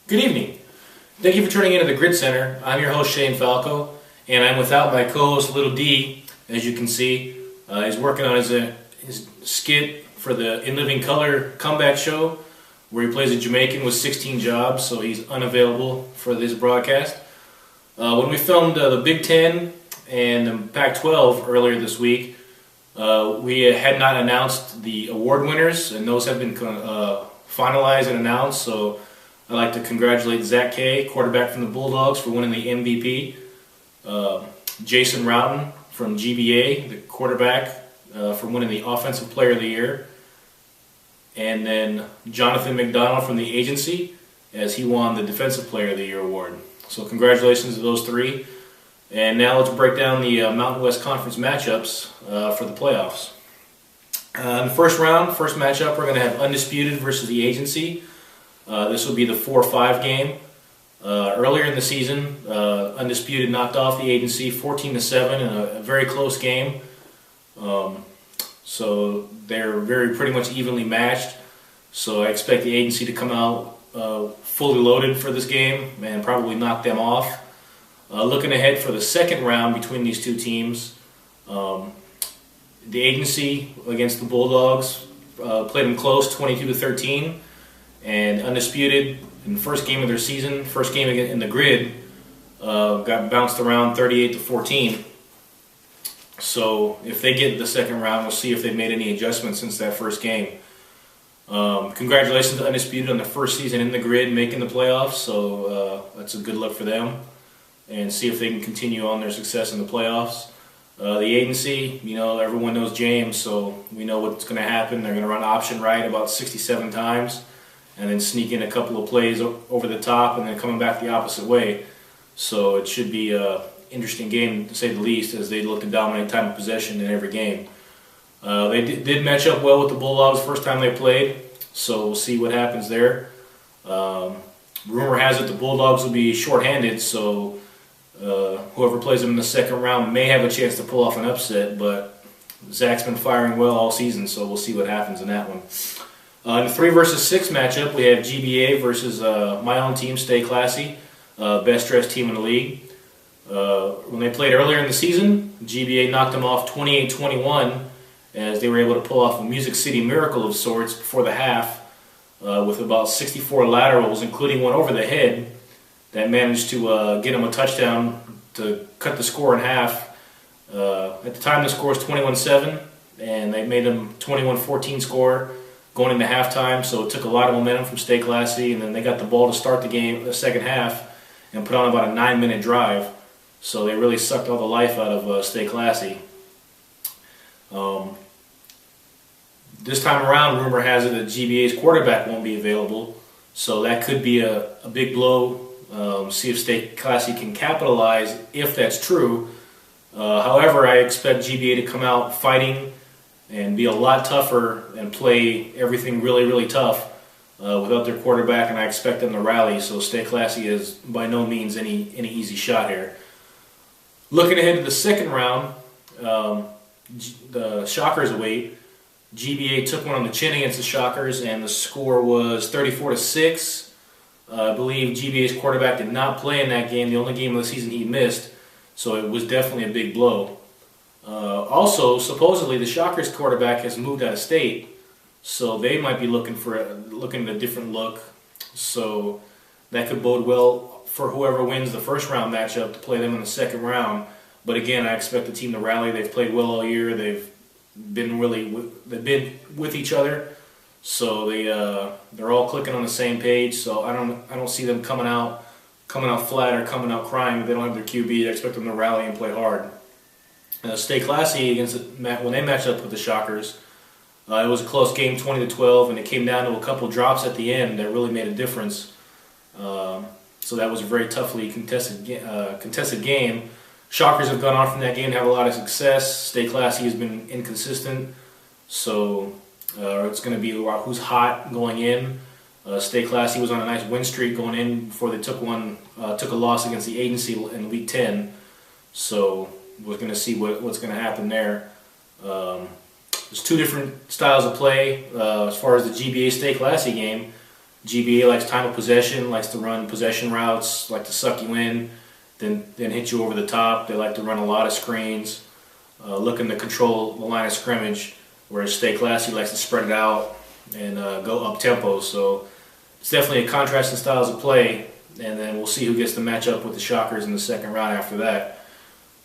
Good evening. Thank you for tuning into the Grid Center. I'm your host Shane Falco, and I'm without my co-host Little D. As you can see, he's working on his skit for the In Living Color comeback show, where he plays a Jamaican with 16 jobs, so he's unavailable for this broadcast. When we filmed the Big Ten and the Pac-12 earlier this week, we had not announced the award winners, and those have been finalized and announced. So I'd like to congratulate Zach Kay, quarterback from the Bulldogs, for winning the MVP. Jason Routon from GBA, the quarterback, for winning the Offensive Player of the Year. And then Jonathan McDonald from the agency, as he won the Defensive Player of the Year award. So congratulations to those three. And now let's break down the Mountain West Conference matchups for the playoffs. In the first round, first matchup, we're going to have Undisputed versus the agency. This will be the 4-5 game. Earlier in the season, Undisputed knocked off the agency 14-7 in a very close game. So they're pretty much evenly matched. So I expect the agency to come out fully loaded for this game and probably knock them off. Looking ahead for the second round between these two teams, the agency against the Bulldogs played them close, 22-13. And Undisputed, in the first game of their season, first game in the grid, got bounced around 38-14. So if they get the second round, we'll see if they've made any adjustments since that first game. Congratulations to Undisputed on the first season in the grid, making the playoffs. So that's a good look for them, and see if they can continue on their success in the playoffs. The agency, everyone knows James, so we know what's going to happen. They're going to run option right about 67 times, and then sneak in a couple of plays over the top, and then coming back the opposite way. So it should be an interesting game, to say the least, as they look to dominate time of possession in every game. They did match up well with the Bulldogs the first time they played, so we'll see what happens there. Rumor has it the Bulldogs will be shorthanded, so whoever plays them in the second round may have a chance to pull off an upset, but Zach's been firing well all season, so we'll see what happens in that one. In the 3 versus 6 matchup, we have GBA versus my own team, Stay Classy, best dressed team in the league. When they played earlier in the season, GBA knocked them off 28-21, as they were able to pull off a Music City miracle of sorts before the half, with about 64 laterals, including one over the head, that managed to get them a touchdown to cut the score in half. At the time, the score was 21-7, and they made them 21-14 score going into halftime, so it took a lot of momentum from Stay Classy, and then they got the ball to start the game, the second half, and put on about a 9-minute drive. So they really sucked all the life out of Stay Classy. This time around, rumor has it that GBA's quarterback won't be available, so that could be a big blow. See if Stay Classy can capitalize if that's true. However, I expect GBA to come out fighting and be a lot tougher and play everything really tough without their quarterback, and I expect them to rally. So Stay Classy is by no means any easy shot here. Looking ahead to the second round, the Shockers await. GBA took one on the chin against the Shockers, and the score was 34-6. I believe GBA's quarterback did not play in that game, the only game of the season he missed, so it was definitely a big blow. Also, supposedly the Shockers quarterback has moved out of state, so they might be looking at a different look. So that could bode well for whoever wins the first round matchup to play them in the second round. But again, I expect the team to rally. They've played well all year. They've been with each other, so they're all clicking on the same page. So I don't see them coming out flat or coming out crying if they don't have their QB. I expect them to rally and play hard. Stay Classy when they matched up with the Shockers, it was a close game, 20-12, and it came down to a couple drops at the end that really made a difference. So that was a very toughly contested game. Shockers have gone on from that game to have a lot of success. Stay Classy has been inconsistent, so it's going to be who's hot going in. Stay Classy was on a nice win streak going in before they took a loss against the agency in Week 10. So we're going to see what's going to happen there. There's two different styles of play as far as the GBA Stay Classy game. GBA likes time of possession, likes to run possession routes, like to suck you in, then hit you over the top. They like to run a lot of screens, looking to control the line of scrimmage, whereas Stay Classy likes to spread it out and go up tempo. So it's definitely a contrast in styles of play, and then we'll see who gets to match up with the Shockers in the second round after that.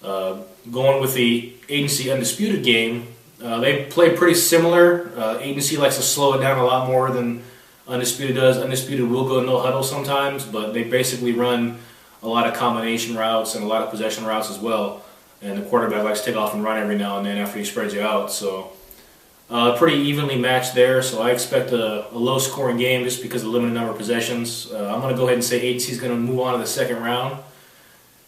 Going with the Agency Undisputed game, they play pretty similar. Agency likes to slow it down a lot more than Undisputed does. Undisputed will go no huddle sometimes, but they basically run a lot of combination routes and a lot of possession routes as well. And the quarterback likes to take off and run every now and then after he spreads you out. So pretty evenly matched there. So I expect a low-scoring game just because of the limited number of possessions. I'm going to go ahead and say Agency is going to move on to the second round.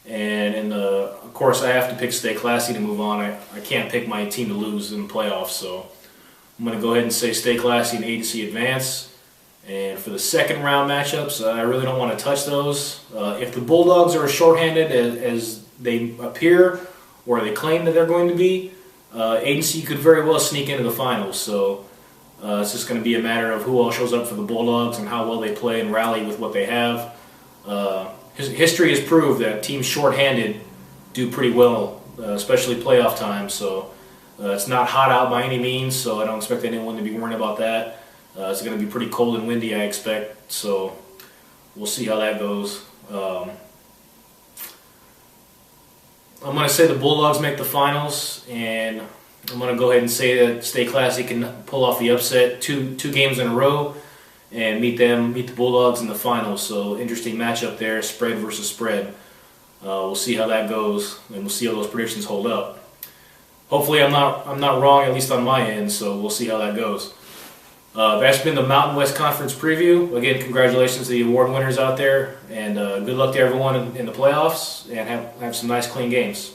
And of course, I have to pick Stay Classy to move on. I can't pick my team to lose in the playoffs. So I'm going to go ahead and say Stay Classy and Agency advance. And for the second round matchups, I really don't want to touch those. If the Bulldogs are as shorthanded as they appear or they claim that they're going to be, Agency could very well sneak into the finals. So it's just going to be a matter of who all shows up for the Bulldogs and how well they play and rally with what they have. History has proved that teams shorthanded do pretty well, especially playoff time. So it's not hot out by any means, so I don't expect anyone to be worrying about that. It's going to be pretty cold and windy, I expect, so we'll see how that goes. I'm going to say the Bulldogs make the finals, and I'm going to go ahead and say that Stay Classy can pull off the upset two games in a row and meet the Bulldogs in the finals. So interesting matchup there, spread versus spread. We'll see how that goes, and we'll see how those predictions hold up. Hopefully I'm not wrong, at least on my end, so we'll see how that goes. That's been the Mountain West Conference preview. Again, congratulations to the award winners out there, and good luck to everyone in the playoffs, and have some nice, clean games.